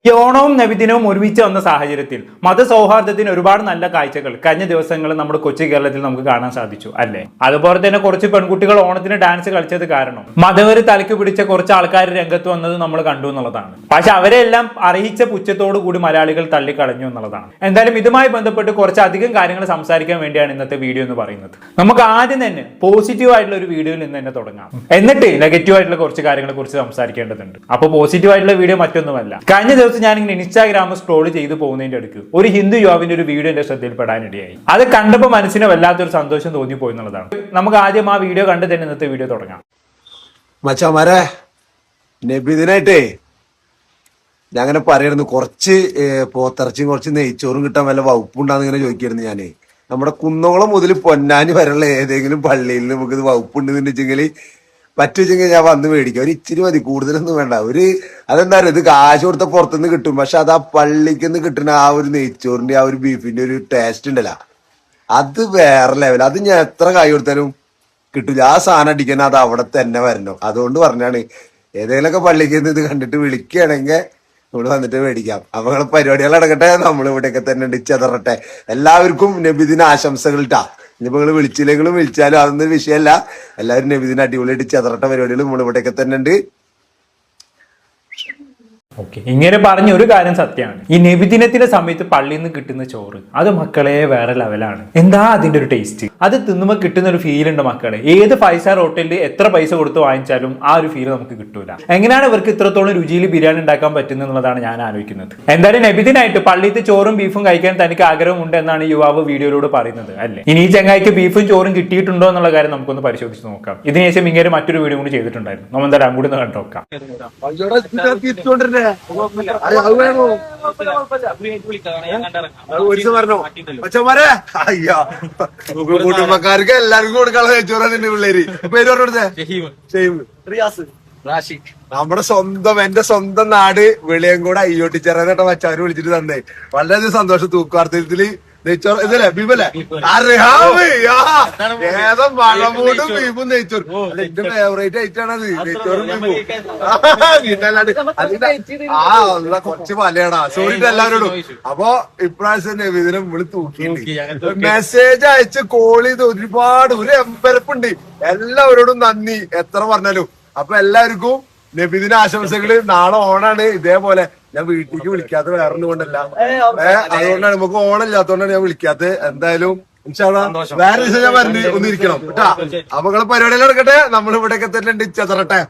ഈ ഓണവും നബിദിനവും ഒരുമിച്ച് വന്ന സാഹചര്യത്തിൽ മതസൗഹാർദ്ദത്തിന് ഒരുപാട് നല്ല കാഴ്ചകൾ കഴിഞ്ഞ ദിവസങ്ങളിൽ നമ്മുടെ കൊച്ചു കേരളത്തിൽ നമുക്ക് കാണാൻ സാധിച്ചു അല്ലേ. അതുപോലെ തന്നെ കുറച്ച് പെൺകുട്ടികൾ ഓണത്തിന് ഡാൻസ് കളിച്ചത് കാരണം മതവര് തലയ്ക്ക് പിടിച്ച കുറച്ച് ആൾക്കാർ രംഗത്ത് വന്നത് നമ്മൾ കണ്ടു എന്നുള്ളതാണ്. പക്ഷെ അവരെല്ലാം അറിയിച്ച പുച്ഛത്തോടു കൂടി മലയാളികൾ തള്ളിക്കളഞ്ഞു എന്നുള്ളതാണ്. എന്തായാലും ഇതുമായി ബന്ധപ്പെട്ട് കുറച്ചധികം കാര്യങ്ങൾ സംസാരിക്കാൻ വേണ്ടിയാണ് ഇന്നത്തെ വീഡിയോ എന്ന് പറയുന്നത്. നമുക്ക് ആദ്യം തന്നെ പോസിറ്റീവ് ആയിട്ടുള്ള ഒരു വീഡിയോയിൽ നിന്ന് തന്നെ തുടങ്ങാം. എന്നിട്ട് നെഗറ്റീവ് ആയിട്ടുള്ള കുറച്ച് കാര്യങ്ങളെ കുറിച്ച് സംസാരിക്കേണ്ടതുണ്ട്. അപ്പോൾ പോസിറ്റീവ് ആയിട്ടുള്ള വീഡിയോ മറ്റൊന്നുമല്ല. കഴിഞ്ഞ ദിവസം ഞാനിങ്ങനെ ഇൻസ്റ്റാഗ്രാം സ്ക്രോൾ ചെയ്ത് പോകുന്നതിന്റെ അടുക്ക് ഒരു ഹിന്ദു യുവാവിന്റെ ഒരു വീഡിയോ എന്റെ ശ്രദ്ധയിൽപ്പെടാനിടയായി. അത് കണ്ടപ്പോൾ മനസ്സിന് വല്ലാത്തൊരു സന്തോഷം തോന്നിപ്പോയി എന്നുള്ളതാണ്. നമുക്ക് ആദ്യം ആ വീഡിയോ കണ്ട് തന്നെ ഇന്നത്തെ വീഡിയോ തുടങ്ങാം. മച്ചാമാരെ, നബിദിനായിട്ടേ ഞാൻ അങ്ങനെ പറയായിരുന്നു, കുറച്ച് പോത്തിറച്ചിയും കുറച്ച് നെയ്ച്ചോറും കിട്ടാൻ വല്ല വകുപ്പുണ്ടാന്ന് ഇങ്ങനെ ചോദിക്കായിരുന്നു ഞാനേ. നമ്മുടെ കുന്നോളം മുതൽ പൊന്നാനി വരെയുള്ള ഏതെങ്കിലും പള്ളിയിൽ നമുക്ക് ഇത് വകുപ്പുണ്ടെന്ന് വെച്ചെങ്കിൽ പറ്റുവെച്ചെങ്കിൽ ഞാൻ വന്ന് മേടിക്കാം. ഒരു ഇച്ചിരി മതി, കൂടുതലൊന്നും വേണ്ട. അതെന്താ പറയുക, ഇത് കാശ് കൊടുത്ത പുറത്തുനിന്ന് കിട്ടും, പക്ഷെ അത് ആ പള്ളിക്ക് കിട്ടുന്ന ആ ഒരു നെയ്ച്ചോറിന്റെ ആ ഒരു ബീഫിന്റെ ഒരു ടേസ്റ്റ് ഉണ്ടല്ലോ, അത് വേറെ ലെവൽ. അത് ഞാൻ എത്ര കായ് കൊടുത്താലും കിട്ടില്ല. ആ സാധനം അടിക്കാൻ അത് അവിടെ തന്നെ വരണം. അതുകൊണ്ട് പറഞ്ഞാണ്, ഏതെങ്കിലുമൊക്കെ പള്ളിക്ക് ഇത് കണ്ടിട്ട് വിളിക്കുകയാണെങ്കിൽ നമ്മൾ വന്നിട്ട് മേടിക്കാം. അപ്പൊ നിങ്ങളെ പരിപാടികൾ നടക്കട്ടെ, നമ്മൾ ഇവിടെയൊക്കെ തന്നെ ചെതറട്ടെ. എല്ലാവർക്കും നബിദിന ആശംസകൾ ഇട്ടാ. ഇനിയിപ്പോ നിങ്ങൾ വിളിച്ചില്ലെങ്കിലും വിളിച്ചാലും അതൊന്നും വിഷയമല്ല. എല്ലാവരും നബിദിന അടിപൊളിയായിട്ട് ചെതറട്ട പരിപാടികൾ നമ്മൾ ഇവിടെയൊക്കെ തന്നെ ഉണ്ട്. ഓക്കെ, ഇങ്ങനെ പറഞ്ഞ ഒരു കാര്യം സത്യമാണ്. ഈ നബിദിനത്തിന്റെ സമയത്ത് പള്ളിയിൽ നിന്ന് കിട്ടുന്ന ചോറ് അത് മക്കളെ വേറെ ലെവലാണ്. എന്താ അതിന്റെ ഒരു ടേസ്റ്റ്, അത് തിന്നുമ്പോൾ കിട്ടുന്ന ഒരു ഫീൽ ഉണ്ട് മക്കളെ. ഏത് 5 സ്റ്റാർ ഹോട്ടലിൽ എത്ര പൈസ കൊടുത്ത് വാങ്ങിച്ചാലും ആ ഒരു ഫീൽ നമുക്ക് കിട്ടൂല. എങ്ങനെയാണ് ഇവർക്ക് ഇത്രത്തോളം രുചിയിൽ ബിരിയാണി ഉണ്ടാക്കാൻ പറ്റുന്നത് എന്നുള്ളതാണ് ഞാൻ ആലോചിക്കുന്നത്. എന്തായാലും നബിദിനായിട്ട് പള്ളിയിലത്തെ ചോറും ബീഫും കഴിക്കാൻ തനിക്ക് ആഗ്രഹമുണ്ട് എന്നാണ് യുവാവ് വീഡിയോയിലൂടെ പറയുന്നത് അല്ലേ. ഇനി ഈ ചങ്ങായിക്ക് ബീഫും ചോറും കിട്ടിയിട്ടുണ്ടോ എന്നുള്ള കാര്യം നമുക്കൊന്ന് പരിശോധിച്ച് നോക്കാം. ഇതിനുശേഷം ഇങ്ങനെ മറ്റൊരു വീഡിയോ കൂടി ചെയ്തിട്ടുണ്ടായിരുന്നു. നമ്മൾ എന്തായാലും അങ്ങോട്ട് ഒന്ന് കണ്ടു നോക്കാം. കുടുംബക്കാർക്ക് എല്ലാവർക്കും കൊടുക്കാനുള്ള നെയ്ച്ചോറാണ് പിള്ളേര്. പേര് പറഞ്ഞെ നമ്മുടെ സ്വന്തം, എന്റെ സ്വന്തം നാട് വെളിയങ്കോട് അയ്യോട്ടിച്ചേരാനായിട്ട് മച്ചാര് വിളിച്ചിട്ട് തന്നെ വളരെയധികം സന്തോഷം. തൂക്കുവാർത്തത്തില് നെയ്ച്ചോറ് ഇതല്ലേ, ബീഫല്ലേ? ഏതോ മണമൂട്ടും ബീഫും നെയ്ച്ചോറും എന്റെ ഫേവറേറ്റ് ഐറ്റാണത്, നെയ്ച്ചോറും ബീഫും. വീട്ടല്ലാണ്ട് അതിന്റെ കുറച്ച് പലയാടാ. സോറിട്ട് എല്ലാവരോടും. അപ്പൊ ഇപ്രാവശ്യം നബിദിനം നമ്മള് തൂക്കിയിട്ടുണ്ട്. മെസ്സേജ് അയച്ച് കോൾ ചെയ്ത് ഒരുപാട് ഒരു എമ്പരപ്പുണ്ട്. എല്ലാവരോടും നന്ദി എത്ര പറഞ്ഞാലും. അപ്പൊ എല്ലാവർക്കും നബിദിന ആശംസകള്. നാളെ ഓണാണ്. ഇതേപോലെ ഞാൻ വീട്ടിലേക്ക് വിളിക്കാത്ത വേറൊന്നും കൊണ്ടല്ല, അതുകൊണ്ടാണ് നമുക്ക് ഓണം ഇല്ലാത്തതുകൊണ്ടാണ് ഞാൻ വിളിക്കാത്തത്. എന്തായാലും വേറെ ദിവസം ഞാൻ വരണ്ട് ഒന്നിരിക്കണം കേട്ടാ. അപ്പൊ നിങ്ങളെ പരിപാടികൾ നടക്കട്ടെ, നമ്മൾ ഇവിടെയൊക്കെ തന്നെ ഉണ്ട് ചെതറട്ടെ.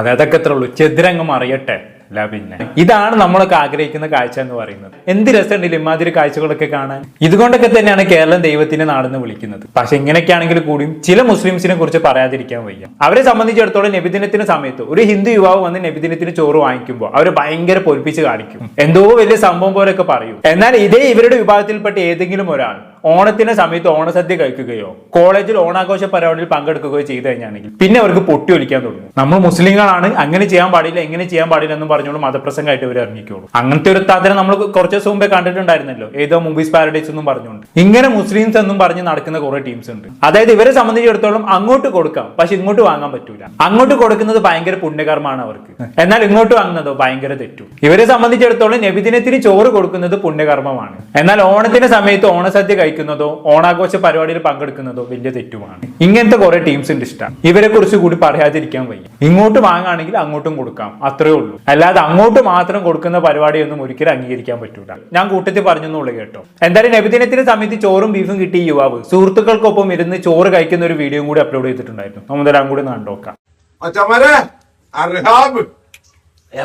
അതൊക്കെ എത്ര ഉള്ളൂ, ചെതിരംഗം അറിയട്ടെ. അല്ല പിന്നെ ഇതാണ് നമ്മളൊക്കെ ആഗ്രഹിക്കുന്ന കാഴ്ച എന്ന് പറയുന്നത്. എന്ത് രസമുണ്ടല്ലോ ഇമാതിരി കാഴ്ചകളൊക്കെ കാണാൻ. ഇതുകൊണ്ടൊക്കെ തന്നെയാണ് കേരളം ദൈവത്തിന്റെ നാടെന്ന് വിളിക്കുന്നത്. പക്ഷെ ഇങ്ങനെയൊക്കെയാണെങ്കിൽ കൂടിയും ചില മുസ്ലിംസിനെ കുറിച്ച് പറയാതിരിക്കാൻ വയ്യ. അവരെ സംബന്ധിച്ചിടത്തോളം നബിദിനത്തിന് സമയത്ത് ഒരു ഹിന്ദു യുവാവ് വന്ന് നബിദിനത്തിന് ചോറ് വാങ്ങിക്കുമ്പോൾ അവര് ഭയങ്കര പൊലിപ്പിച്ച് കാണിക്കും, എന്തോ വലിയ സംഭവം പോലെയൊക്കെ പറയും. എന്നാൽ ഇതേ ഇവരുടെ വിഭാഗത്തിൽപ്പെട്ട ഏതെങ്കിലും ഒരാൾ ഓണത്തിന്റെ സമയത്ത് ഓണസദ്യ കഴിക്കുകയോ കോളേജിൽ ഓണാഘോഷ പരിപാടിയിൽ പങ്കെടുക്കുകയോ ചെയ്തു കഴിഞ്ഞാണെങ്കിൽ പിന്നെ അവർക്ക് പൊട്ടി ഒലിക്കാൻ തുടങ്ങും. നമ്മൾ മുസ്ലിങ്ങളാണ്, അങ്ങനെ ചെയ്യാൻ പാടില്ല, ഇങ്ങനെ ചെയ്യാൻ പാടില്ല എന്നും പറഞ്ഞുകൊണ്ട് മതപ്രസംഗമായിട്ട് ഇവർ ഇറങ്ങിക്കോളൂ. അങ്ങനത്തെ ഒരു താത്തനെ നമ്മൾ കുറച്ച് ദിവസം മുമ്പേ കണ്ടിട്ടുണ്ടായിരുന്നല്ലോ, ഏതോ മൂവീസ് പാരഡൈസ് എന്നും പറഞ്ഞുകൊണ്ട്. ഇങ്ങനെ മുസ്ലിംസ് എന്നും പറഞ്ഞ് നടക്കുന്ന കുറെ ടീംസ് ഉണ്ട്. അതായത് ഇവരെ സംബന്ധിച്ചിടത്തോളം അങ്ങോട്ട് കൊടുക്കാം, പക്ഷെ ഇങ്ങോട്ട് വാങ്ങാൻ പറ്റൂല. അങ്ങോട്ട് കൊടുക്കുന്നത് ഭയങ്കര പുണ്യകർമ്മമാണ് അവർക്ക്, എന്നാൽ ഇങ്ങോട്ട് വാങ്ങുന്നതോ ഭയങ്കര തെറ്റും. ഇവരെ സംബന്ധിച്ചിടത്തോളം നബിദിനത്തിന് ചോറ് കൊടുക്കുന്നത് പുണ്യകർമ്മമാണ്, എന്നാൽ ഓണത്തിന്റെ സമയത്ത് ഓണസദ്യ കഴിക്കുന്നതോ ഓണാഘോഷ പരിപാടിയിൽ പങ്കെടുക്കുന്നതോ വലിയ തെറ്റുമാണ്. ഇങ്ങനത്തെ കുറെ ടീംസ് ഉണ്ട് ഇഷ്ടം. ഇവരെ കുറിച്ച് കൂടി പറയാതിരിക്കാൻ വയ്യ. ഇങ്ങോട്ട് വാങ്ങുകയാണെങ്കിൽ അങ്ങോട്ടും കൊടുക്കാം, അത്രേ ഉള്ളൂ. അല്ലാതെ അങ്ങോട്ട് മാത്രം കൊടുക്കുന്ന പരിപാടിയൊന്നും ഒരിക്കലും അംഗീകരിക്കാൻ പറ്റൂല. ഞാൻ കൂട്ടത്തിൽ പറഞ്ഞെന്നുള്ളൂ കേട്ടോ. എന്തായാലും നബിദിനത്തിന്റെ സമയത്ത് ചോറും ബീഫും കിട്ടിയ യുവാവ് സുഹൃത്തുക്കൾക്കൊപ്പം ഇരുന്ന് ചോറ് കഴിക്കുന്ന ഒരു വീഡിയോ കൂടി അപ്ലോഡ് ചെയ്തിട്ടുണ്ടായിരുന്നു. നമ്മൾ കൂടി കണ്ടോക്കാം.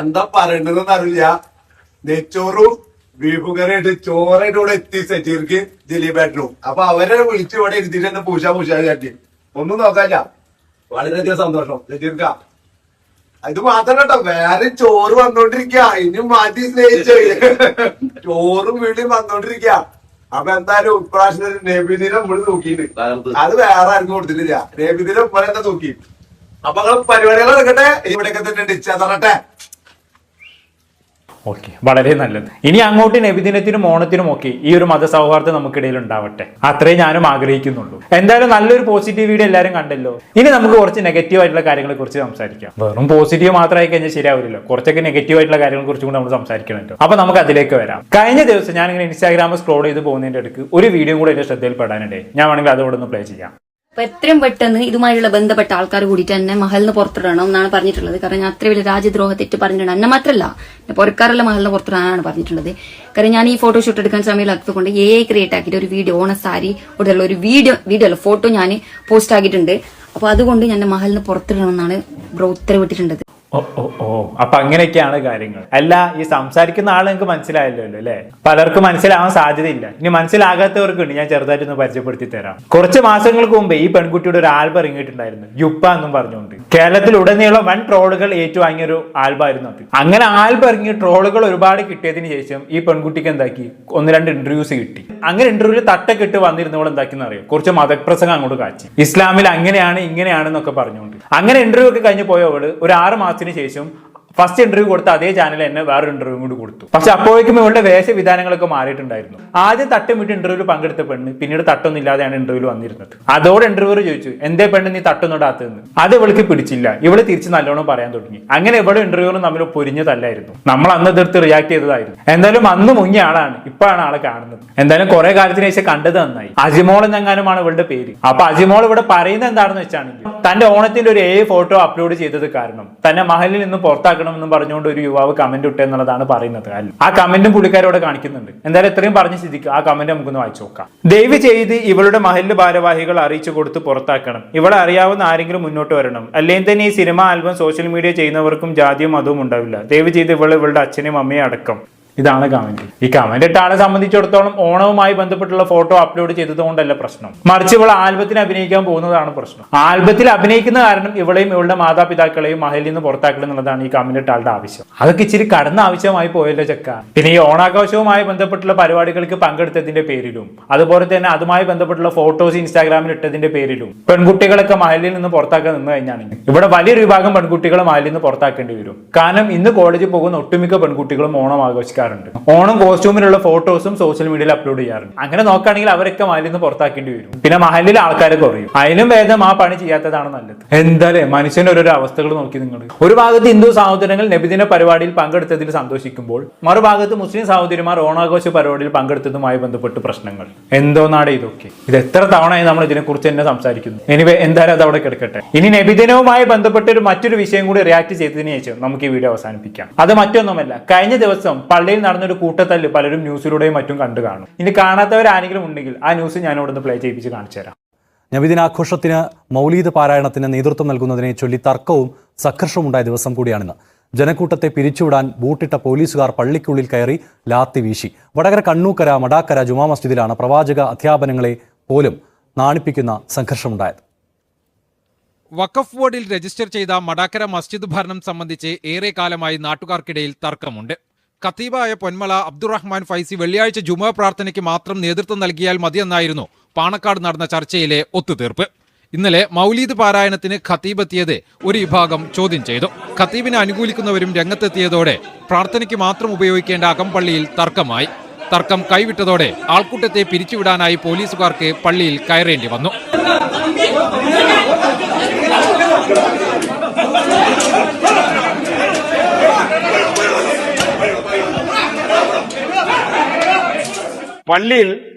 എന്താ പറയണ്ടെന്ന് അറിയില്ല. നെയ്ച്ചോറും ബീഫ് കറിയായിട്ട് ചോറായിട്ട് ഇവിടെ എത്തി സജീർക്ക് ജിലേബായിട്ടും. അപ്പൊ അവരെ വിളിച്ച് ഇവിടെ ഇരുത്തിട്ട് എന്നെ പൂശാ ചാട്ടി ഒന്നും നോക്കാല്ല. വളരെയധികം സന്തോഷം സജീർക്ക. ഇത് മാത്രം കേട്ടോ, വേറെ ചോറ് വന്നോണ്ടിരിക്ക. ഇനി മാറ്റി സ്നേഹിച്ച് ചോറും വീട്ടിൽ വന്നോണ്ടിരിക്ക. അപ്പൊ എന്തായാലും ഇപ്രാവശ്യം ഒരു നബിദിനം നമ്മള് നോക്കിയിട്ട് അത് വേറെ ആർക്കും കൊടുത്തിട്ടില്ല. നബിദിനം ഇവിടെ തന്നെ നോക്കി. അപ്പൊ നിങ്ങൾ പരിപാടികൾ നടക്കട്ടെ, ഇവിടെയൊക്കെ തന്നെ ചെതറട്ടെ. ഓക്കെ, വളരെ നല്ലത്. ഇനി അങ്ങോട്ട് നബിദിനത്തിനും ഓണത്തിനും ഒക്കെ ഈ ഒരു മതസൗഹാർദ്ദം നമുക്കിടയിൽ ഉണ്ടാവട്ടെ, അത്രേ ഞാനും ആഗ്രഹിക്കുന്നുള്ളൂ. എന്തായാലും നല്ലൊരു പോസിറ്റീവ് വീഡിയോ എല്ലാവരും കണ്ടല്ലോ. ഇനി നമുക്ക് കുറച്ച് നെഗറ്റീവ് ആയിട്ടുള്ള കാര്യങ്ങളെ കുറിച്ച് സംസാരിക്കാം. വെറും പോസിറ്റീവ് മാത്രമായി കഴിഞ്ഞാൽ ശരിയാവില്ലല്ലോ, കുറച്ചൊക്കെ നെഗറ്റീവ് ആയിട്ടുള്ള കാര്യങ്ങളെ കുറിച്ചും കൂടെ നമ്മൾ സംസാരിക്കണമല്ലോ. അപ്പൊ നമുക്ക് അതിലേക്ക് വരാം. കഴിഞ്ഞ ദിവസം ഞാൻ ഇങ്ങനെ ഇൻസ്റ്റാഗ്രാമിൽ സ്ക്രോൾ ചെയ്ത് പോകുന്നതിന്റെ അടുക്ക് ഒരു വീഡിയോ കൂടെ എന്റെ ശ്രദ്ധയിൽപ്പെടാനുണ്ട്. ഞാൻ വേണമെങ്കിൽ അതോടെ ഒന്ന് പ്ലേ ചെയ്യാം. അപ്പൊ എത്രയും പെട്ടെന്ന് ഇതുമായുള്ള ബന്ധപ്പെട്ട ആൾക്കാർ കൂടിയിട്ട് എന്നെ മഹലിന് പുറത്തിടണം എന്നാണ് പറഞ്ഞിട്ടുള്ളത്. കാരണം ഞാൻ അത്ര വലിയ രാജ്യദ്രോഹ തെറ്റ് പറഞ്ഞിട്ടുണ്ട്. എന്നെ മാത്രമല്ല, പുറക്കാറുള്ള മഹലിന് പുറത്തിടാനാണ് പറഞ്ഞിട്ടുള്ളത്. കാരണം ഞാൻ ഈ ഫോട്ടോഷൂട്ട് എടുക്കാൻ സമയത്ത് ക്രിയേറ്റ് ആക്കിയിട്ട് ഒരു വീഡിയോ, ഓണ സാരി ഉള്ള ഒരു വീഡിയോ അല്ല ഫോട്ടോ ഞാൻ പോസ്റ്റ് ആക്കിയിട്ടുണ്ട്. അപ്പൊ അതുകൊണ്ട് ഞാൻ മഹലിന് പുറത്തിടണം എന്നാണ് ബ്രോ ഉത്തരവിട്ടിട്ടുള്ളത്. ഓ ഓ ഓ അപ്പൊ അങ്ങനെയൊക്കെയാണ് കാര്യങ്ങൾ. അല്ല, ഈ സംസാരിക്കുന്ന ആൾ നിങ്ങൾക്ക് മനസ്സിലായല്ലോ അല്ലേ? പലർക്കും മനസ്സിലാവാൻ സാധ്യതയില്ല. ഇനി മനസ്സിലാകാത്തവർക്കുണ്ട്, ഞാൻ ചെറുതായിട്ടൊന്ന് പരിചയപ്പെടുത്തി തരാം. കുറച്ച് മാസങ്ങൾക്ക് മുമ്പ് ഈ പെൺകുട്ടിയുടെ ഒരു ആൽബം ഇറങ്ങിയിട്ടുണ്ടായിരുന്നു, യുപ്പ എന്നും പറഞ്ഞുകൊണ്ട്. കേരളത്തിൽ ഉടനീളം വൻ ട്രോളുകൾ ഏറ്റുവാങ്ങിയ ഒരു ആൽബമായിരുന്നു അത്. അങ്ങനെ ആൽബം ഇറങ്ങിയ ട്രോളുകൾ ഒരുപാട് കിട്ടിയതിന് ശേഷം ഈ പെൺകുട്ടിക്ക് എന്താക്കി, 1-2 ഇന്റർവ്യൂസ് കിട്ടി. അങ്ങനെ ഇന്റർവ്യൂവിൽ തട്ടൊക്കെ ഇട്ട് വന്നിരുന്നവൾ എന്താക്കിന്ന് അറിയാം, കുറച്ച് മതപ്രസംഗം അങ്ങോട്ട് കാച്ചി, ഇസ്ലാമിൽ അങ്ങനെയാണ് ഇങ്ങനെയാണെന്നൊക്കെ പറഞ്ഞുകൊണ്ട്. അങ്ങനെ ഇന്റർവ്യൂ ഒക്കെ കഴിഞ്ഞ് പോയവള് ഒരു 6 മാസത്തിന് ശേഷം ഫസ്റ്റ് ഇന്റർവ്യൂ കൊടുത്ത അതേ ചാനൽ എന്നെ വേറൊരു ഇന്റർവ്യൂ കൂടി കൊടുത്തു. പക്ഷെ അപ്പോഴേക്കും ഇവളുടെ വേഷവിധാനങ്ങളൊക്കെ മാറിയിട്ടുണ്ടായിരുന്നു. ആദ്യം തട്ടമിട്ട് ഇന്റർവ്യൂവിൽ പങ്കെടുത്ത പെണ്ണ് പിന്നീട് തട്ടൊന്നും ഇല്ലാതെയാണ് ഇന്റർവ്യൂവിൽ വന്നിരുന്നത്. അതോടെ ഇന്റർവ്യൂ ചോദിച്ചു, എന്തേ പെണ്ണ് നീ തട്ടൊന്നും ഇടാത്തതെന്ന്. അത് ഇവൾക്ക് പിടിച്ചില്ല. ഇവള് തിരിച്ച് നല്ലോണം പറയാൻ തുടങ്ങി. അങ്ങനെ ഇവിടെ ഇന്റർവ്യൂവിനും തമ്മിൽ പൊരിഞ്ഞതല്ലായിരുന്നു. നമ്മൾ അന്ന് എതിർത്ത് റിയാക്ട് ചെയ്തതായിരുന്നു. എന്തായാലും അന്ന് മുങ്ങിയ ആളാണ്, ഇപ്പോഴാണ് ആളെ കാണുന്നത്. എന്തായാലും കുറെ കാലത്തിന് ശേഷം കണ്ടത് നന്നായി. അജിമോൾ എന്നെങ്ങാനുമാണ് ഇവളുടെ പേര്. അപ്പൊ അജിമോൾ ഇവിടെ പറയുന്നത് എന്താണെന്ന് വെച്ചാണെങ്കിൽ, തന്റെ ഓണത്തിന്റെ ഒരു ഫോട്ടോ അപ്ലോഡ് ചെയ്തത് കാരണം തന്നെ മഹലിൽ നിന്ന് പുറത്താക്കണം എന്നും പറഞ്ഞുകൊണ്ട് ഒരു യുവാവ് കമന്റ് ഇട്ടു എന്നുള്ളതാണ് പറയുന്നത്. ആ കമന്റും പുള്ളിക്കാരോടെ കാണിക്കുന്നുണ്ട്. എന്തായാലും എത്രയും പറഞ്ഞ സ്ഥിതിക്ക് ആ കമന്റ് നമുക്കൊന്ന് വായിച്ചു നോക്കാം. ദയവ് ചെയ്ത് ഇവളുടെ മഹലിലെ ഭാരവാഹികൾ അറിയിച്ചു കൊടുത്ത് പുറത്താക്കണം. ഇവളെ അറിയാവുന്ന ആരെങ്കിലും മുന്നോട്ട് വരണം. അല്ലെങ്കിൽ തന്നെ ഈ സിനിമ ആൽബം സോഷ്യൽ മീഡിയ ചെയ്യുന്നവർക്കും ജാതിയും മതവും ഉണ്ടാവില്ല. ദയവ് ചെയ്ത് ഇവളുടെ അച്ഛനെയും അമ്മയും അടക്കം. ഇതാണ് കമന്റ്. ഈ കമന്റ് ഇട്ട ആളെ സംബന്ധിച്ചിടത്തോളം ഓണവുമായി ബന്ധപ്പെട്ടുള്ള ഫോട്ടോ അപ്ലോഡ് ചെയ്തതുകൊണ്ടല്ല പ്രശ്നം, മറിച്ച് ഇവൾ ആൽബത്തിന് അഭിനയിക്കാൻ പോകുന്നതാണ് പ്രശ്നം. ആൽബത്തിൽ അഭിനയിക്കുന്ന കാരണം ഇവളെയും ഇവളുടെ മാതാപിതാക്കളെയും മഹലിൽ നിന്ന് പുറത്താക്കണം എന്നുള്ളതാണ് ഈ കമന്റ് ഇട്ട ആളുടെ ആവശ്യം. അതൊക്കെ ഇച്ചിരി കടന്ന ആവശ്യമായി പോയല്ലോ ചെക്ക. പിന്നെ ഈ ഓണാഘോഷവുമായി ബന്ധപ്പെട്ടുള്ള പരിപാടികൾക്ക് പങ്കെടുത്തതിന്റെ പേരിലും അതുപോലെ തന്നെ അതുമായി ബന്ധപ്പെട്ടുള്ള ഫോട്ടോസ് ഇൻസ്റ്റാഗ്രാമിൽ ഇട്ടതിന്റെ പേരിലും പെൺകുട്ടികളൊക്കെ മഹലിൽ നിന്ന് പുറത്താക്കാൻ നിന്ന് കഴിഞ്ഞാണെങ്കിൽ ഇവിടെ വലിയൊരു വിഭാഗം പെൺകുട്ടികളെ മഹലിൽ നിന്ന് പുറത്താക്കേണ്ടി വരും. കാരണം ഇന്ന് കോളേജിൽ പോകുന്ന ഒട്ടുമിക്ക പെൺകുട്ടികളും ഓണം ആഘോഷിക്കാറുണ്ട്. ഓണം കോസ്റ്റ്യൂമിലുള്ള ഫോട്ടോസും സോഷ്യൽ മീഡിയയിൽ അപ്ലോഡ് ചെയ്യാറുണ്ട്. അങ്ങനെ നോക്കുകയാണെങ്കിൽ അവരൊക്കെ മഹലിൽ നിന്ന് പുറത്താക്കേണ്ടി വരും. പിന്നെ മഹലിൽ ആൾക്കാരെ കുറയും. അതിനും ഭേദം ആ പണി ചെയ്യാത്തതാണ് നല്ലത്. എന്തായാലും മനുഷ്യന്റെ ഓരോരോ അവസ്ഥകൾ നോക്കി നിങ്ങൾ. ഒരു ഭാഗത്ത് ഹിന്ദു സഹോദരങ്ങൾ നബിദിന പരിപാടിയിൽ പങ്കെടുത്തതിൽ സന്തോഷിക്കുമ്പോൾ മറുഭാഗത്ത് മുസ്ലിം സഹോദരിമാർ ഓണാഘോഷ പരിപാടിയിൽ പങ്കെടുത്തതുമായി ബന്ധപ്പെട്ട് പ്രശ്നങ്ങൾ. എന്തോന്നാണ് ഇതൊക്കെ? ഇത് എത്ര തവണയായി നമ്മൾ ഇതിനെക്കുറിച്ച് തന്നെ സംസാരിക്കുന്നു. എനിവേ എന്തായാലും അത് അവിടെ കിടക്കട്ടെ. ഇനി നബിദിനവുമായി ബന്ധപ്പെട്ട് മറ്റൊരു വിഷയം കൂടി റിയാക്ട് ചെയ്തതിനു ശേഷം നമുക്ക് ഈ വീഡിയോ അവസാനിപ്പിക്കാം. അത് മറ്റൊന്നുമല്ല, കഴിഞ്ഞ ദിവസം പള്ളിയിൽ നടന്നൊരു കൂട്ടത്തല്ല് പലരും ന്യൂസിലൂടെയും മറ്റും കണ്ടു കാണും. ഇനി കാണാത്തവരാരെങ്കിലും ഉണ്ടെങ്കിൽ ആ ന്യൂസ് ഞാൻ ഇവിടെ നിന്ന് പ്ലേ ചെയ്യിപ്പിച്ച് കാണിച്ചു തരാം. നബിദിനാഘോഷത്തിന് മൗലീദ് പാരായണത്തിന് നേതൃത്വം നൽകുന്നതിനെ ചൊല്ലി തർക്കവും സംഘർഷവുമുണ്ടായ ദിവസം കൂടിയാണിന്ന്. ജനക്കൂട്ടത്തെ പിരിച്ചുവിടാൻ ബൂട്ടിട്ട പോലീസുകാർ പള്ളിക്കുള്ളിൽ കയറി ലാത്തി വീശി. വടകര കണ്ണൂക്കര മടാക്കര ജുമാ മസ്ജിദിലാണ് പ്രവാചക അധ്യാപനങ്ങളെ പോലും നാണിപ്പിക്കുന്ന സംഘർഷമുണ്ടായത്. വഖഫ് ബോർഡിൽ രജിസ്റ്റർ ചെയ്ത മടാക്കര മസ്ജിദ് ഭരണം സംബന്ധിച്ച് ഏറെക്കാലമായി നാട്ടുകാർക്കിടയിൽ തർക്കമുണ്ട്. ഖത്തീബായ പൊന്മള അബ്ദുറഹ്മാൻ ഫൈസി വെള്ളിയാഴ്ച ജുമുഅ പ്രാർത്ഥനയ്ക്ക് മാത്രം നേതൃത്വം നൽകിയാൽ മതിയെന്നായിരുന്നു പാണക്കാട് നടന്ന ചർച്ചയിലെ ഒത്തുതീർപ്പ്. ഇന്നലെ മൗലീദ് പാരായണത്തിന് ഖത്തീബ് എത്തിയത് ഒരു വിഭാഗം ചോദ്യം ചെയ്തു. ഖത്തീബിനെ അനുകൂലിക്കുന്നവരും രംഗത്തെത്തിയതോടെ പ്രാർത്ഥനയ്ക്ക് മാത്രം ഉപയോഗിക്കേണ്ട അകംപള്ളിയിൽ തർക്കമായി. തർക്കം കൈവിട്ടതോടെ ആൾക്കൂട്ടത്തെ പിരിച്ചുവിടാനായി പോലീസുകാർക്ക് പള്ളിയിൽ കയറേണ്ടി വന്നു. പള്ളിയിൽ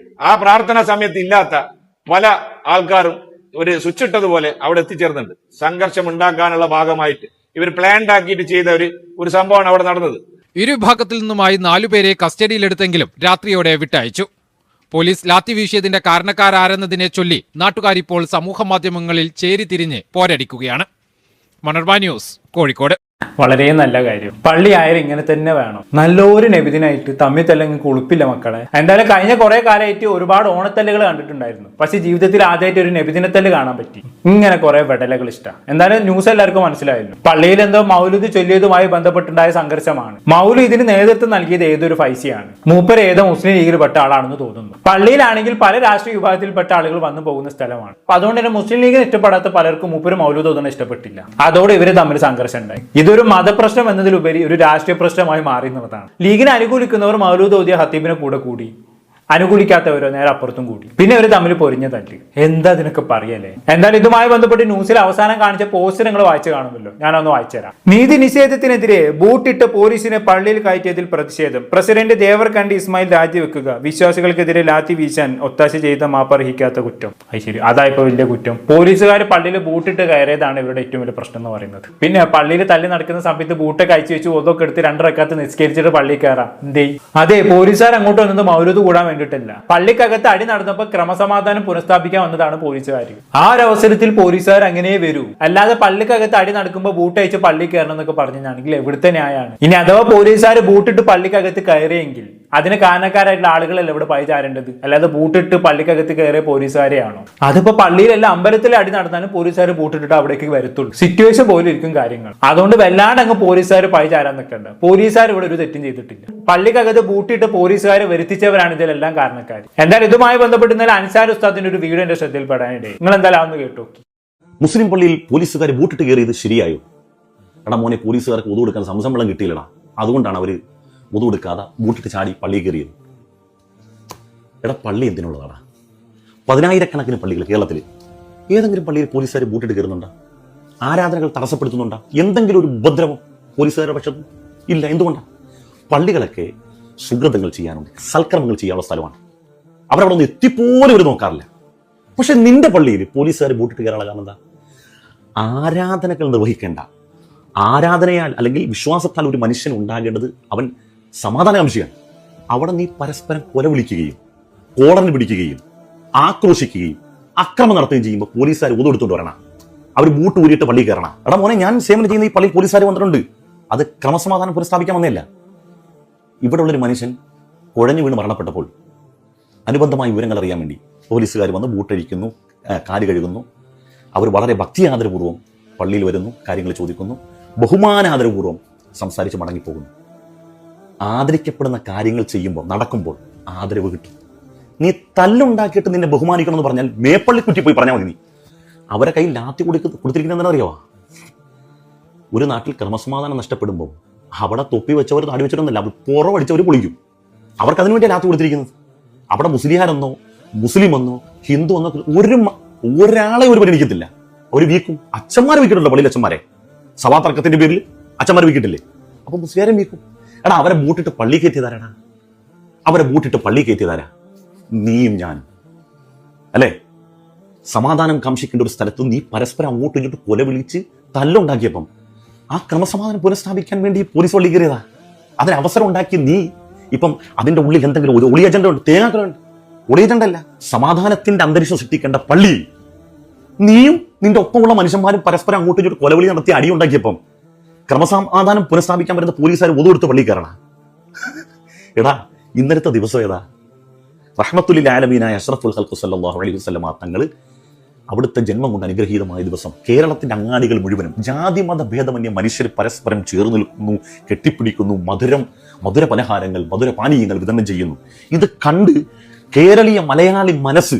ആ പ്രാർത്ഥനാ സമയത്ത് ഇല്ലാത്ത പല ആൾക്കാരും ഒരു സ്വിച്ച് ഇട്ടതുപോലെ അവിടെ എത്തിച്ചേർന്നുണ്ട്. സംഘർഷം ഉണ്ടാക്കാനുള്ള ഭാഗമായിട്ട് ഇവർ പ്ലാൻഡ് ആക്കിയിട്ട് ചെയ്ത ഒരു സംഭവമാണ് അവിടെ നടന്നത്. ഇരുവിഭാഗത്തിൽ നിന്നുമായി 4 പേരെ കസ്റ്റഡിയിലെടുത്തെങ്കിലും രാത്രിയോടെ വിട്ടയച്ചു. പോലീസ് ലാത്തി വീശിയതിന്റെ കാരണക്കാരാരെന്നതിനെ ചൊല്ലി നാട്ടുകാരിപ്പോൾ സമൂഹ മാധ്യമങ്ങളിൽ ചേരിതിരിഞ്ഞ് പോരടിക്കുകയാണ്. മനോരമ ന്യൂസ്, കോഴിക്കോട്. വളരെ നല്ല കാര്യം. പള്ളി ആയാലും ഇങ്ങനെ തന്നെ വേണം. നല്ലൊരു നബിദിനായിട്ട് തമ്മിൽ തല്ലെങ്കിൽ കുളിപ്പില്ല മക്കളെ. എന്തായാലും കഴിഞ്ഞ കുറെ കാലമായിട്ട് ഒരുപാട് ഓണത്തല്ലുകൾ കണ്ടിട്ടുണ്ടായിരുന്നു. പക്ഷെ ജീവിതത്തിൽ ആദ്യമായിട്ട് ഒരു നബിദിനത്തല്ല് കാണാൻ പറ്റി. ഇങ്ങനെ കുറെ വെടലകൾ ഇഷ്ടം. എന്തായാലും ന്യൂസ് എല്ലാവർക്കും മനസ്സിലായല്ലോ. പള്ളിയിൽ എന്തോ മൗലൂദ് ചൊല്ലിയതുമായി ബന്ധപ്പെട്ടുണ്ടായ സംഘർഷമാണ്. മൗലൂദിന് നേതൃത്വം നൽകിയത് ഏതൊരു ഫൈസിയാണ്. മൂപ്പര് ഏതോ മുസ്ലിം ലീഗിൽപ്പെട്ട ആളാണെന്ന് തോന്നുന്നു. പള്ളിയിലാണെങ്കിൽ പല രാഷ്ട്രീയ വിഭാഗത്തിൽപ്പെട്ട ആളുകൾ വന്നു പോകുന്ന സ്ഥലമാണ്. അപ്പൊ അതുകൊണ്ട് തന്നെ മുസ്ലിം ലീഗിന് ഇഷ്ടപ്പെടാത്ത പലർക്കും മൂപ്പര് മൗലൂദ് ഓതുന്നത് ഇഷ്ടപ്പെട്ടില്ല. അതോടെ ഇവര് തമ്മിൽ സംഘർഷം ഉണ്ടായി. ഇതൊരു മതപ്രശ്നം എന്നതിലുപരി ഒരു രാഷ്ട്രീയ പ്രശ്നമായി മാറി എന്നുള്ളതാണ്. ലീഗിനെ അനുകൂലിക്കുന്നവർ മൗലൂദ് ഓതിയ ഹത്തീബിനെ കൂടി, അനുകൂലിക്കാത്തവരോ നേരെ അപ്പുറത്തും കൂടി, പിന്നെ അവർ തമ്മിൽ പൊരിഞ്ഞ തല്ല്. എന്താ ഇതിനൊക്കെ പറയല്ലേ? എന്തായാലും ഇതുമായി ബന്ധപ്പെട്ട് ന്യൂസിൽ അവസാനം കാണിച്ച പോസ്റ്റ് നിങ്ങൾ വായിച്ചു കാണുമല്ലോ, ഞാനൊന്ന് വായിച്ചുതരാം. നീതി നിഷേധത്തിനെതിരെ ബൂട്ടിട്ട് പോലീസിനെ പള്ളിയിൽ കയറ്റിയതിൽ പ്രതിഷേധം. പ്രസിഡന്റ് ദേവർകണ്ടി ഇസ്മായിൽ രാജിവെക്കുക. വിശ്വാസികൾക്കെതിരെ ലാത്തി വീശാൻ ഒത്താശ ചെയ്ത മാപ്പർഹിക്കാത്ത കുറ്റം. അത് ശരി, അതായിപ്പോ വലിയ കുറ്റം. പോലീസുകാർ പള്ളിയിൽ ബൂട്ടിട്ട് കയറിയതാണ് ഇവരുടെ ഏറ്റവും വലിയ പ്രശ്നം എന്ന് പറയുന്നത്. പിന്നെ പള്ളിയിൽ തല്ലി നടക്കുന്ന സമയത്ത് ബൂട്ടൊക്കെ അയച്ചു വെച്ച് ഒതൊക്കെ എടുത്ത് 2 റക്അത്ത് നിസ്കരിച്ചിട്ട് പള്ളിയിൽ കയറാം. എന്തേ? അതെ, പോലീസുകാർ അങ്ങോട്ട് വന്നത് മൗലൂദ് കൂടാൻ വേണ്ടിയിട്ടല്ല. പള്ളിക്കകത്ത് അടി നടന്നപ്പോൾ ക്രമസമാധാനം പുനഃസ്ഥാപിക്കാൻ വന്നതാണ് പോലീസുകാർ. ആ ഒരു അവസരത്തിൽ പോലീസുകാർ അങ്ങനെ വരൂ. അല്ലാതെ പള്ളിക്കകത്ത് അടി നടക്കുമ്പോൾ ബൂട്ട് അയച്ച് പള്ളി കയറണം എന്നൊക്കെ പറഞ്ഞാണെങ്കിൽ എവിടുത്തെ ന്യായമാണ്? ഇനി അഥവാ പോലീസുകാർ ബൂട്ടിട്ട് പള്ളിക്കകത്ത് കയറിയെങ്കിൽ അതിന് കാരണക്കാരായിട്ടുള്ള ആളുകളല്ല ഇവിടെ പഴി ചാരേണ്ടത്, അല്ലാതെ ബൂട്ടിട്ട് പള്ളിക്കകത്ത് കയറിയ പോലീസുകാരെയാണോ? അതിപ്പോ പള്ളിയിലല്ല അമ്പലത്തിലെ അടി നടന്നാലും പോലീസുകാർ ബൂട്ടിട്ടിട്ട് അവിടേക്ക് വരത്തുള്ളൂ. സിറ്റുവേഷൻ പോലും ഇരിക്കും കാര്യങ്ങൾ. അതുകൊണ്ട് വല്ലാണ്ട് അങ്ങ് പോലീസുകാർ പഴി ചാരാൻ നിൽക്കണ്ട. പോലീസുകാർ ഇവിടെ ഒരു തെറ്റും ചെയ്തിട്ടില്ല. പള്ളിക്കകത്ത് ബൂട്ടിട്ട് പോലീസുകാരെ വരുത്തിച്ചവരാണ് ഇതിലെല്ലാം കാരണക്കാർ. എന്തായാലും ഇതുമായി ബന്ധപ്പെട്ട് ഇന്നലെ അൻസാർ ഉസ്താദിന്റെ ഒരു വീഡിയോ എന്റെ ശ്രദ്ധയിൽപ്പെടാനിടയായി. നിങ്ങൾ എന്തായാലും അതൊന്ന് കേട്ടു. മുസ്ലിം പള്ളിയിൽ പോലീസുകാർ ബൂട്ടിട്ട് കയറിയത് ശരിയായോ? എടാ മോനെ, പോലീസുകാർക്ക് ഒതു കൊടുക്കാൻ സംസമ്പളം കിട്ടിയില്ലടാ, അതുകൊണ്ടാണ് അവർ ഒതു കൊടുക്കാതെ ബൂട്ടിട്ട് ചാടി പള്ളിയിൽ കയറിയത്. എടാ, പള്ളി എന്തിനുള്ളതാടാ? 10,000-കണക്കിന് പള്ളികൾ കേരളത്തിൽ. ഏതെങ്കിലും പള്ളിയിൽ പോലീസുകാർ ബൂട്ടിട്ട് കയറുന്നുണ്ടോ? ആരാധനകൾ തടസ്സപ്പെടുത്തുന്നുണ്ടോ? എന്തെങ്കിലും ഒരു ഉപദ്രവം പോലീസുകാരുടെ പക്ഷത്തും ഇല്ല. എന്തുകൊണ്ടാണ്? പള്ളികളൊക്കെ സുഹൃതങ്ങൾ ചെയ്യാനുണ്ട്, സൽക്കർമ്മങ്ങൾ ചെയ്യാനുള്ള സ്ഥലമാണ്. അവരവിടെ ഒന്ന് എത്തിപ്പോലും ഒരു നോക്കാറില്ല. പക്ഷെ നിന്റെ പള്ളിയിൽ പോലീസുകാർ ബൂട്ടിട്ട് കയറാനുള്ള കാരണം എന്താ? ആരാധനകൾ നിർവഹിക്കേണ്ട, ആരാധനയാൽ അല്ലെങ്കിൽ വിശ്വാസത്താൽ ഒരു മനുഷ്യൻ ഉണ്ടാകേണ്ടത് അവൻ സമാധാനകാംക്ഷിയാണ്. അവിടെ നീ പരസ്പരം കൊല വിളിക്കുകയും കോടതി പിടിക്കുകയും ആക്രോശിക്കുകയും അക്രമം നടത്തുകയും ചെയ്യുമ്പോൾ പോലീസുകാർ ഒതുകൊടുത്തോണ്ട് വരണം. അവർ ബൂട്ട് ഊരിയിട്ട് പള്ളി കയറണം. എടാ മോനെ, ഞാൻ സേവനം ചെയ്യുന്ന ഈ പള്ളിയിൽ പോലീസുകാർ വന്നിട്ടുണ്ട്. അത് ക്രമസമാധാനം പുനഃസ്ഥാപിക്കാൻ വന്നതല്ല. ഇവിടെ ഉള്ളൊരു മനുഷ്യൻ കുഴഞ്ഞു വീണ് മരണപ്പെട്ടപ്പോൾ അനുബന്ധമായ വിവരങ്ങൾ അറിയാൻ വേണ്ടി പോലീസുകാർ വന്ന് ബൂട്ടഴിക്കുന്നു, കാല് കഴുകുന്നു. അവർ വളരെ ഭക്തിയാദരപൂർവ്വം പള്ളിയിൽ വരുന്നു, കാര്യങ്ങൾ ചോദിക്കുന്നു, ബഹുമാനാദരപൂർവ്വം സംസാരിച്ച് മടങ്ങിപ്പോകുന്നു. ആദരിക്കപ്പെടുന്ന കാര്യങ്ങൾ ചെയ്യുമ്പോൾ, നടക്കുമ്പോൾ ആദരവ് കിട്ടും. നീ തല്ലുണ്ടാക്കിയിട്ട് നിന്നെ ബഹുമാനിക്കണമെന്ന് പറഞ്ഞാൽ മേപ്പള്ളിക്കുറ്റി പോയി പറഞ്ഞാൽ മതി. നീ അവരെ കയ്യിൽ ലാത്തി കൊടുത്തിരിക്കുന്നത് അറിയാവോ? ഒരു നാട്ടിൽ ക്രമസമാധാനം നഷ്ടപ്പെടുമ്പോൾ അവിടെ തൊപ്പി വെച്ചവർ താടി വെച്ചിട്ടൊന്നുമില്ല, അവർ പുറവടിച്ചവർ പൊളിക്കും. അവർക്ക് അതിനു വേണ്ടിയാണ് ലാത്തി കൊടുത്തിരിക്കുന്നത്. അവിടെ മുസ്ലിയാരെന്നോ മുസ്ലിം എന്നോ ഹിന്ദു എന്നോ ഒരാളെ ഒരു പരിഗണിക്കത്തില്ല. അവർ വീക്കും. അച്ഛന്മാരെ വീക്കിട്ടുണ്ടോ? പള്ളിയിൽ അച്ഛന്മാരെ സഭാ തർക്കത്തിന്റെ പേരിൽ അച്ഛന്മാരെ വീക്കിട്ടില്ലേ? അപ്പൊ മുസ്ലിയാരെ വീക്കും. എടാ, അവരെ ബൂട്ടിട്ട് പള്ളി കയറ്റിയതാരാടാ? അവരെ ബൂട്ടിട്ട് പള്ളി കയറ്റിയതാരാ? നീയും ഞാനും അല്ലേ? സമാധാനം കാംക്ഷിക്കേണ്ട ഒരു സ്ഥലത്ത് നീ പരസ്പരം അങ്ങോട്ടും ഇങ്ങോട്ടും കൊല വിളിച്ച് തല്ലുണ്ടാക്കിയപ്പം ആ ക്രമസമാധാനം പുനഃസ്ഥാപിക്കാൻ വേണ്ടി പോലീസ് പള്ളി കയറിയതാ. അതിന് അവസരം ഉണ്ടാക്കി നീ ഇപ്പം അതിന്റെ ഉള്ളിൽ എന്തെങ്കിലും ഒരു ഒളി അജണ്ട ഉണ്ട്? തേങ്ങാക്കളുണ്ട്. ഒളി അജണ്ട അല്ല, സമാധാനത്തിന്റെ അന്തരീക്ഷം സൃഷ്ടിക്കേണ്ട പള്ളി നീയും നിന്റെ ഒപ്പമുള്ള മനുഷ്യന്മാരും പരസ്പരം അങ്ങോട്ടും ഇങ്ങോട്ട് കൊലവിളി നടത്തി അടിയുണ്ടാക്കിയപ്പം ക്രമസമാധാനം പുനഃസ്ഥാപിക്കാൻ വരുന്ന പോലീസുകാർ ഒതുകൊടുത്ത് പള്ളി കയറണം. എടാ, ഇന്നലത്തെ ദിവസം ഏതാ? റഹ്മത്തുൽ ആലമീനായ അഷ്റഫുൽ ഖൽഖ് സല്ലല്ലാഹു അലൈഹി വസല്ലം തങ്ങൾ അവിടുത്തെ ജന്മം കൊണ്ട് അനുഗ്രഹീതമായ ദിവസം കേരളത്തിന്റെ അങ്ങാടികൾ മുഴുവനും ജാതി മത ഭേദമന്യ മനുഷ്യർ പരസ്പരം ചേർന്ന് നിൽക്കുന്നു, കെട്ടിപ്പിടിക്കുന്നു, മധുര പലഹാരങ്ങൾ, മധുര പാനീയങ്ങൾ വിതരണം ചെയ്യുന്നു. ഇത് കണ്ട് കേരളീയ മലയാളി മനസ്സ്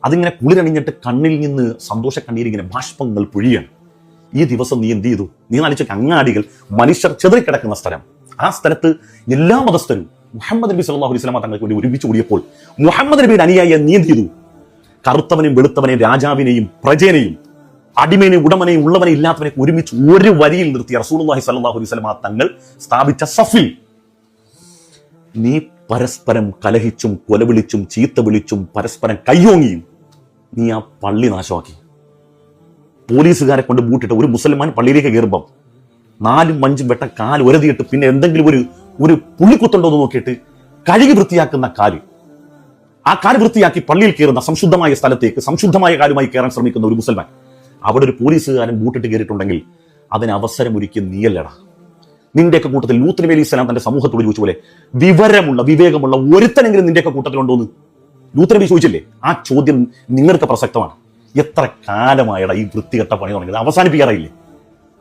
അതിങ്ങനെ കുളിരണിഞ്ഞിട്ട് കണ്ണിൽ നിന്ന് സന്തോഷ കണ്ണീരിങ്ങനെ ബാഷ്പങ്ങൾ പൊഴിയാണ്. ഈ ദിവസം നീ എന്ത് ചെയ്തു? നീ നാലിച്ച അങ്ങാടികൾ മനുഷ്യർ ചെതറിക്കിടക്കുന്ന സ്ഥലം. ആ സ്ഥലത്ത് എല്ലാ മതസ്ഥരും മുഹമ്മദ് നബി സല്ലല്ലാഹു അലൈഹി വസല്ലം തങ്ങൾക്ക് വേണ്ടി ഒരുമിച്ച് കൂടിയപ്പോൾ മുഹമ്മദ് നബിയുടെ അനുയായിയെ നീ എന്ത് ചെയ്തു? കറുത്തവനെയും വെളുത്തവനെയും രാജാവിനെയും പ്രജേനെയും അടിമേനെയും ഉടമനെയും ഉള്ളവനെയും ഇല്ലാത്തവനെയും ഒരുമിച്ച് ഒരു വരിയിൽ നിർത്തിയ റസൂലുള്ളാഹി സ്വല്ലല്ലാഹു അലൈഹി വസല്ലം തങ്ങൾ സ്ഥാപിച്ച സഫിൽ നീ പരസ്പരം കലഹിച്ചും കൊലവിളിച്ചും ചീത്ത വിളിച്ചും പരസ്പരം കയ്യോങ്ങിയും നീ ആ പള്ളി നാശമാക്കി. പോലീസുകാരെ കൊണ്ട് ബൂട്ടിട്ട് ഒരു മുസൽമാൻ പള്ളിയിലേക്ക് കയറുമ്പം 4-5 വെട്ട കാല് ഉരതിയിട്ട് പിന്നെ എന്തെങ്കിലും ഒരു പുള്ളിക്കുത്തുണ്ടോ എന്ന് നോക്കിയിട്ട് കഴുകി വൃത്തിയാക്കുന്ന കാല്, ആ കാല് വൃത്തിയാക്കി പള്ളിയിൽ കയറുന്ന സംശുദ്ധമായ സ്ഥലത്തേക്ക് സംശുദ്ധമായ കാലുമായി കയറാൻ ശ്രമിക്കുന്ന ഒരു മുസൽമാൻ, അവിടെ ഒരു പോലീസുകാരൻ ബൂട്ടിട്ട് കയറിയിട്ടുണ്ടെങ്കിൽ അതിന് അവസരമൊരുക്കി നീയല്ലടാ. നിന്റെയൊക്കെ കൂട്ടത്തിൽ ലൂത്ത് നബി അലൈഹി സ്വലാം തന്റെ സമൂഹത്തോട് ചോദിച്ച പോലെ വിവരമുള്ള വിവേകമുള്ള ഒരുത്തനെങ്കിലും നിന്റെയൊക്കെ കൂട്ടത്തിലുണ്ടോന്ന് ലൂത്ത് നബി ചോദിച്ചില്ലേ? ആ ചോദ്യം നിങ്ങൾക്ക് പ്രസക്തമാണ്. എത്ര കാലമായടാ ഈ വൃത്തികെട്ട പണി തുടങ്ങിയത്? അവസാനിപ്പിക്കാറായില്ലേ?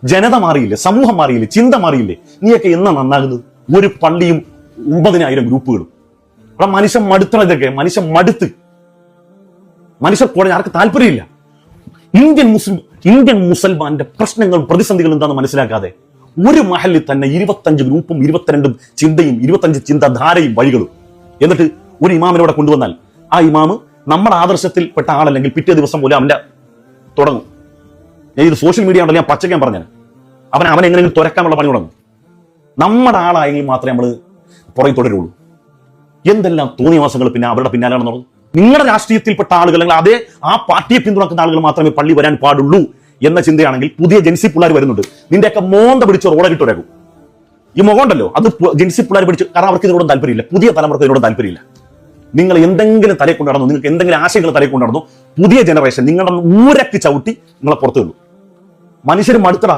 ജനത മാറിയില്ലേ? സമൂഹം മാറിയില്ലേ? ചിന്ത മാറിയില്ലേ? നീയൊക്കെ എന്നാ നന്നാകുന്നത്? ഒരു പള്ളിയും 9,000 ഗ്രൂപ്പുകളും. അവിടെ മനുഷ്യൻ മടുത്തണതൊക്കെ മനുഷ്യൻ കുറഞ്ഞ ആർക്ക് താല്പര്യമില്ല. ഇന്ത്യൻ മുസൽമാന്റെ പ്രശ്നങ്ങളും പ്രതിസന്ധികളും എന്താണെന്ന് മനസ്സിലാക്കാതെ ഒരു മഹലിൽ തന്നെ 25 ഗ്രൂപ്പും 22 ചിന്തയും 25 ചിന്താധാരയും വഴികളും. എന്നിട്ട് ഒരു ഇമാമിനോടെ കൊണ്ടുവന്നാൽ ആ ഇമാമ് നമ്മുടെ ആദർശത്തിൽപ്പെട്ട ആളല്ലെങ്കിൽ പിറ്റേ ദിവസം പോലും അവന്റെ തുടങ്ങും. ഞാൻ ഇത് സോഷ്യൽ മീഡിയ ഉണ്ടല്ലോ, ഞാൻ പച്ചക്കാൻ പറഞ്ഞത്, അവനെ എങ്ങനെയെങ്കിലും തുരക്കാനുള്ള പണി തുടങ്ങും. നമ്മുടെ ആളായെങ്കിൽ മാത്രമേ നമ്മൾ പുറകെ തുടരുള്ളൂ. എന്തെല്ലാം തോന്നിയവാസങ്ങൾ പിന്നെ അവരുടെ പിന്നാലാണെന്നുള്ളത്. നിങ്ങളുടെ രാഷ്ട്രീയത്തിൽപ്പെട്ട ആളുകൾ അല്ലെങ്കിൽ അതേ ആ പാർട്ടിയെ പിന്തുണക്കുന്ന ആളുകൾ മാത്രമേ പള്ളി വരാൻ പാടുള്ളൂ എന്ന ചിന്തയാണെങ്കിൽ പുതിയ ജെൻസി പിള്ളേർ വരുന്നുണ്ട്. നിന്റെയൊക്കെ മോന്ത പിടിച്ച് റോഡകിട്ടുരക്കും. ഈ മുഖമുണ്ടല്ലോ അത് ജെൻസി പിള്ളേർ പിടിച്ച്, കാരണം അവർക്ക് ഇതിനോടും താല്പര്യമില്ല, പുതിയ തലമുറക്ക് ഇതിനോടും താല്പര്യമില്ല. നിങ്ങൾ എന്തെങ്കിലും തലയിൽ കൊണ്ടു നടന്നു, നിങ്ങൾക്ക് എന്തെങ്കിലും ആശയങ്ങൾ തലയിൽ കൊണ്ടു നടന്നു, പുതിയ ജനറേഷൻ നിങ്ങളുടെ ഊരക്ക് ചവിട്ടി നിങ്ങളെ പുറത്തു വന്നു. മനുഷ്യർ മടുത്തടാ.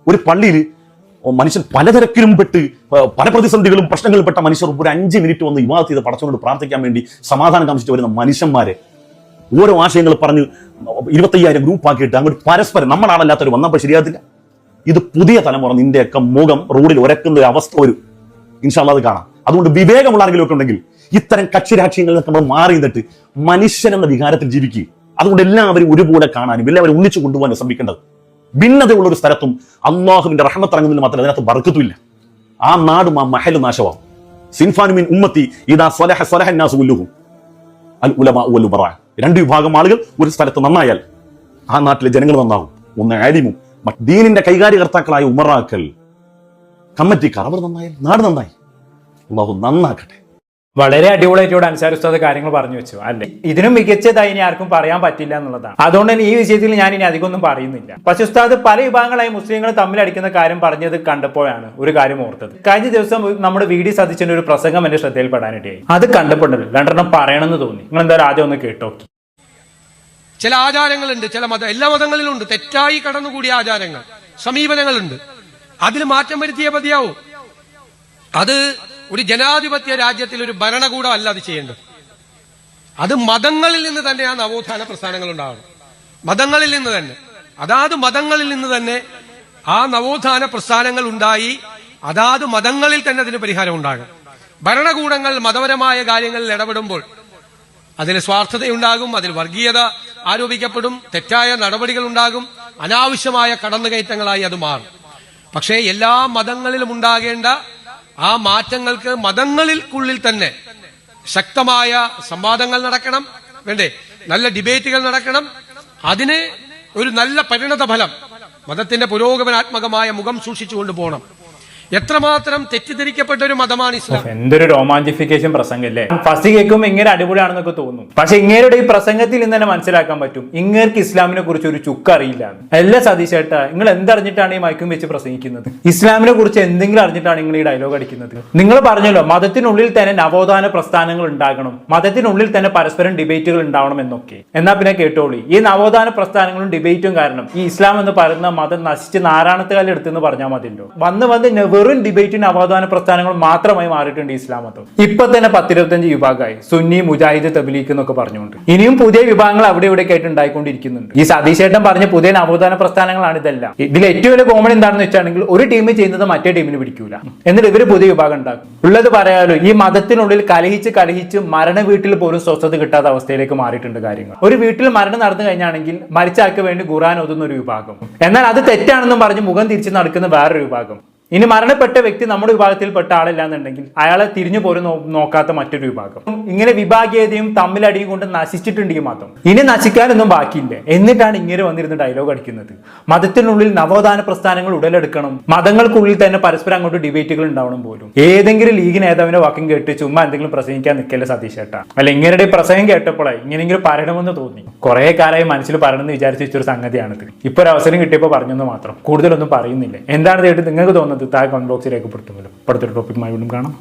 ഒരു പള്ളിയിൽ മനുഷ്യൻ പലതരക്കിലും പെട്ട് പല പ്രതിസന്ധികളും പ്രശ്നങ്ങളും പെട്ട മനുഷ്യർ ഒരു 5 മിനിറ്റ് വന്ന് ഇബാദത്ത് ചെയ്ത് പടച്ചുകൊണ്ട് പ്രാർത്ഥിക്കാൻ വേണ്ടി സമാധാനം കാമിച്ചിട്ട് വരുന്ന മനുഷ്യന്മാരെ ഓരോ ആശയങ്ങൾ പറഞ്ഞ് 25,000 ഗ്രൂപ്പാക്കിയിട്ട് അങ്ങോട്ട് പരസ്പരം നമ്മുടെ ആളല്ലാത്തവർ വന്നപ്പോൾ ശരിയാകത്തില്ല. ഇത് പുതിയ തലമുറ നിന്റെയൊക്കെ മുഖം റോഡിൽ ഉരക്കുന്ന ഒരു അവസ്ഥ വരും. ഇൻഷാ അല്ലാഹ് അത് കാണാം. അതുകൊണ്ട് വിവേകമുള്ള ആരെങ്കിലും ഒക്കെ ഉണ്ടെങ്കിൽ ഇത്തരം കക്ഷിരാഷ്ട്രീയങ്ങളിൽ നമ്മൾ മാറി നിന്നിട്ട് മനുഷ്യൻ എന്ന വികാരത്തിൽ ജീവിക്കുക. അതുകൊണ്ട് എല്ലാവരും ഒരുപോലെ കാണാനും എല്ലാവരും ഒന്നിച്ചു കൊണ്ടുപോകാൻ ശ്രമിക്കേണ്ടത്. ഭിന്നതയുള്ള ഒരു സ്ഥലത്തും അള്ളാഹുവിന്റെ റഹ്മത്ത് ഇറങ്ങുന്നതിന് മാത്രമേ അതിനകത്ത് ബർക്കത്തുമില്ല. ആ നാടും ആ മഹലും നാശമാവും. സിൻഫാനു മിൻ ഉമ്മത്തി ഇദാ സ്വലഹ സ്വലഹ അന്നാസു കുല്ലുഹും അൽ ഉലമാ വൽ ഉമറാ. 2 വിഭാഗം ആളുകൾ ഒരു സ്ഥലത്ത് നന്നായാൽ ആ നാട്ടിലെ ജനങ്ങൾ നന്നാവും. ഒന്ന് ആലിമും, ദീനിന്റെ കൈകാര്യകർത്താക്കളായ ഉമറാക്കൾ, കമ്മിറ്റിക്കാർ, അവർ നന്നായാൽ നാട് നന്നായി. അള്ളാഹു നന്നാക്കട്ടെ. വളരെ അടിപൊളിയായിട്ട് അൻസാർ ഉസ്താദ് കാര്യങ്ങൾ പറഞ്ഞു വെച്ചു അല്ലേ. ഇതിനും മികച്ചതായി ഇനി ആർക്കും പറയാൻ പറ്റില്ല എന്നുള്ളതാണ്. അതുകൊണ്ട് തന്നെ ഈ വിഷയത്തിൽ ഞാൻ ഇനി അധികമൊന്നും പറയുന്നില്ല. പക്ഷെ ഉസ്താദ് പല വിഭാഗങ്ങളായി മുസ്ലിങ്ങൾ തമ്മിലടിക്കുന്ന കാര്യം പറഞ്ഞത് കണ്ടപ്പോഴാണ് ഒരു കാര്യം ഓർത്തത്. കഴിഞ്ഞ ദിവസം നമ്മുടെ VD സതീശന്റെ ഒരു പ്രസംഗം എന്റെ ശ്രദ്ധയിൽപ്പെടാനിടയായി. അത് കണ്ടപ്പോഴല്ലോ 2 പറയണമെന്ന് തോന്നി. നിങ്ങൾ എന്തായാലും ആദ്യം ഒന്ന് കേട്ടോക്കി. ചില ആചാരങ്ങളുണ്ട്, എല്ലാ മതങ്ങളിലുണ്ട് തെറ്റായി കടന്നുകൂടിയ ആചാരങ്ങൾ, സമീപനങ്ങളുണ്ട്. അതിൽ മാറ്റം വരുത്തിയേ മതിയാവും. അത് ഒരു ജനാധിപത്യ രാജ്യത്തിൽ ഒരു ഭരണകൂടം അല്ല അത് ചെയ്യേണ്ടത്. അത് മതങ്ങളിൽ നിന്ന് തന്നെ ആ നവോത്ഥാന പ്രസ്ഥാനങ്ങൾ ഉണ്ടാവണം. മതങ്ങളിൽ നിന്ന് തന്നെ, അതാത് മതങ്ങളിൽ നിന്ന് തന്നെ ആ നവോത്ഥാന പ്രസ്ഥാനങ്ങൾ ഉണ്ടായി അതാത് മതങ്ങളിൽ തന്നെ അതിന് പരിഹാരം ഉണ്ടാകും. ഭരണകൂടങ്ങൾ മതപരമായ കാര്യങ്ങളിൽ ഇടപെടുമ്പോൾ അതിൽ സ്വാർത്ഥതയുണ്ടാകും, അതിൽ വർഗീയത ആരോപിക്കപ്പെടും, തെറ്റായ നടപടികൾ ഉണ്ടാകും, അനാവശ്യമായ കടന്നുകയറ്റങ്ങളായി അത് മാറും. പക്ഷേ എല്ലാ മതങ്ങളിലും ഉണ്ടാകേണ്ട ആ മാറ്റങ്ങൾക്ക് മതങ്ങൾക്കുള്ളിൽ തന്നെ ശക്തമായ സംവാദങ്ങൾ നടക്കണം, വേണ്ടേ, നല്ല ഡിബേറ്റുകൾ നടക്കണം. അതിന് ഒരു നല്ല പരിണത ഫലം മതത്തിന്റെ പുരോഗമനാത്മകമായ മുഖം സൂക്ഷിച്ചുകൊണ്ട് പോകണം. എത്രമാത്രം തെറ്റിദ്ധരിക്കപ്പെട്ട ഒരു മതമാണ് ഇസ്ലാം. എന്തൊരു റൊമാൻറ്റിഫിക്കേഷൻ പ്രസംഗല്ലേ. ഫസ്റ്റ് കേൾക്കുമ്പോൾ ഇങ്ങനെ അടിപൊളിയാണെന്നൊക്കെ തോന്നും. പക്ഷെ ഇങ്ങേരുടെ ഈ പ്രസംഗത്തിൽ നിന്ന് തന്നെ മനസ്സിലാക്കാൻ പറ്റും ഇങ്ങേർക്ക് ഇസ്ലാമിനെ കുറിച്ച് ഒരു ചുക്ക് അറിയില്ല. എല്ലാ സതീശേട്ടാ, നിങ്ങൾ എന്തറിഞ്ഞിട്ടാണ് ഈ മയക്കും വെച്ച് പ്രസംഗിക്കുന്നത്? ഇസ്ലാമിനെ കുറിച്ച് എന്തെങ്കിലും അറിഞ്ഞിട്ടാണ് നിങ്ങൾ ഈ ഡയലോഗ് അടിക്കുന്നത്? നിങ്ങൾ പറഞ്ഞല്ലോ മതത്തിനുള്ളിൽ തന്നെ നവോത്ഥാന പ്രസ്ഥാനങ്ങൾ ഉണ്ടാകണം, മതത്തിനുള്ളിൽ തന്നെ പരസ്പരം ഡിബേറ്റുകൾ ഉണ്ടാവണം എന്നൊക്കെ. എന്നാ പിന്നെ കേട്ടോളി, ഈ നവോത്ഥാന പ്രസ്ഥാനങ്ങളും ഡിബേറ്റും കാരണം ഈ ഇസ്ലാം എന്ന് പറയുന്ന മതം നശിച്ച് നാരായണത്തുകാലം എടുത്തെന്ന് പറഞ്ഞാൽ മതിയല്ലോ. വന്ന് വെറും ഡിബേറ്റും നവോത്ഥാന പ്രസ്ഥാനങ്ങൾ മാത്രമായി മാറിയിട്ടുണ്ട് ഇസ്ലാം മതം. ഇപ്പൊ തന്നെ 10-25 വിഭാഗമായി, സുന്നി, മുജാഹിദ്, തബ്ലീഗ് എന്നൊക്കെ പറഞ്ഞുകൊണ്ട്. ഇനിയും പുതിയ വിഭാഗങ്ങൾ അവിടെ ഇവിടെ ആയിട്ട് ഉണ്ടായിക്കൊണ്ടിരിക്കുന്നുണ്ട്. ഈ സതീശേട്ടൻ പറഞ്ഞ പുതിയ നവോത്ഥാന പ്രസ്ഥാനങ്ങളാണ് ഇതെല്ലാം. ഇതിൽ ഏറ്റവും വലിയ കോമഡി എന്താണെന്ന് വെച്ചാണെങ്കിൽ ഒരു ടീം ചെയ്യുന്നത് മറ്റേ ടീമിന് പിടിക്കൂല, എന്നിട്ട് ഇവര് പുതിയ വിഭാഗം ഉണ്ടാക്കും. ഉള്ളത് പറയാലോ, ഈ മതത്തിനുള്ളിൽ കലഹിച്ച് മരണ വീട്ടിൽ പോലും സ്വസ്ഥത കിട്ടാത്ത അവസ്ഥയിലേക്ക് മാറിയിട്ടുണ്ട് കാര്യങ്ങൾ. ഒരു വീട്ടിൽ മരണം നടന്നു കഴിഞ്ഞാണെങ്കിൽ മരിച്ചാൾക്ക് വേണ്ടി ഖുർആൻ ഓതുന്ന ഒരു വിഭാഗം, എന്നാൽ അത് തെറ്റാണെന്നും പറഞ്ഞ് മുഖം തിരിച്ച് നടക്കുന്ന വേറൊരു വിഭാഗം. ഇനി മരണപ്പെട്ട വ്യക്തി നമ്മുടെ വിഭാഗത്തിൽപ്പെട്ട ആളല്ല എന്നുണ്ടെങ്കിൽ അയാളെ തിരിഞ്ഞു പോലും നോക്കാത്ത മറ്റൊരു വിഭാഗം. ഇങ്ങനെ വിഭാഗീയതയും തമ്മിലടിയും കൊണ്ട് നശിച്ചിട്ടുണ്ട് ഈ മതം. ഇനി നശിക്കാനൊന്നും ബാക്കിയില്ല. എന്നിട്ടാണ് ഇങ്ങനെ വന്നിരുന്ന് ഡയലോഗ് അടിക്കുന്നത്. മതത്തിനുള്ളിൽ നവോത്ഥാന പ്രസ്ഥാനങ്ങൾ ഉടലെടുക്കണം, മതങ്ങൾക്കുള്ളിൽ തന്നെ പരസ്പരം അങ്ങോട്ട് ഡിബേറ്റുകൾ ഉണ്ടാവണം പോലും. ഏതെങ്കിലും ലീഗ് നേതാവിന്റെ വാക്കും കേട്ട് ചുമ്മാ എന്തെങ്കിലും പ്രസംഗിക്കാൻ നിൽക്കല്ലേ സതീശേട്ടാ. അല്ല, ഇങ്ങനെ പ്രസംഗം കേട്ടപ്പോഴായി ഇങ്ങനെങ്കിലും പറയണമെന്ന് തോന്നി. കുറെ കാലമായി മനസ്സിൽ പറയണമെന്ന് വിചാരിച്ചു വെച്ചൊരു സംഗതിയാണിത്. ഇപ്പൊ ഒരു അവസരം കിട്ടിയപ്പോൾ പറഞ്ഞെന്ന് മാത്രം, കൂടുതലൊന്നും പറയുന്നില്ല. എന്താണ് കേട്ട് നിങ്ങൾക്ക് തോന്നുന്നത്? താഴെ കമന്റ് ബോക്സിൽ രേഖപ്പെടുത്തുമല്ലോ. അടുത്തൊരു ടോപ്പിക്കുമായി വീണ്ടും കാണാം.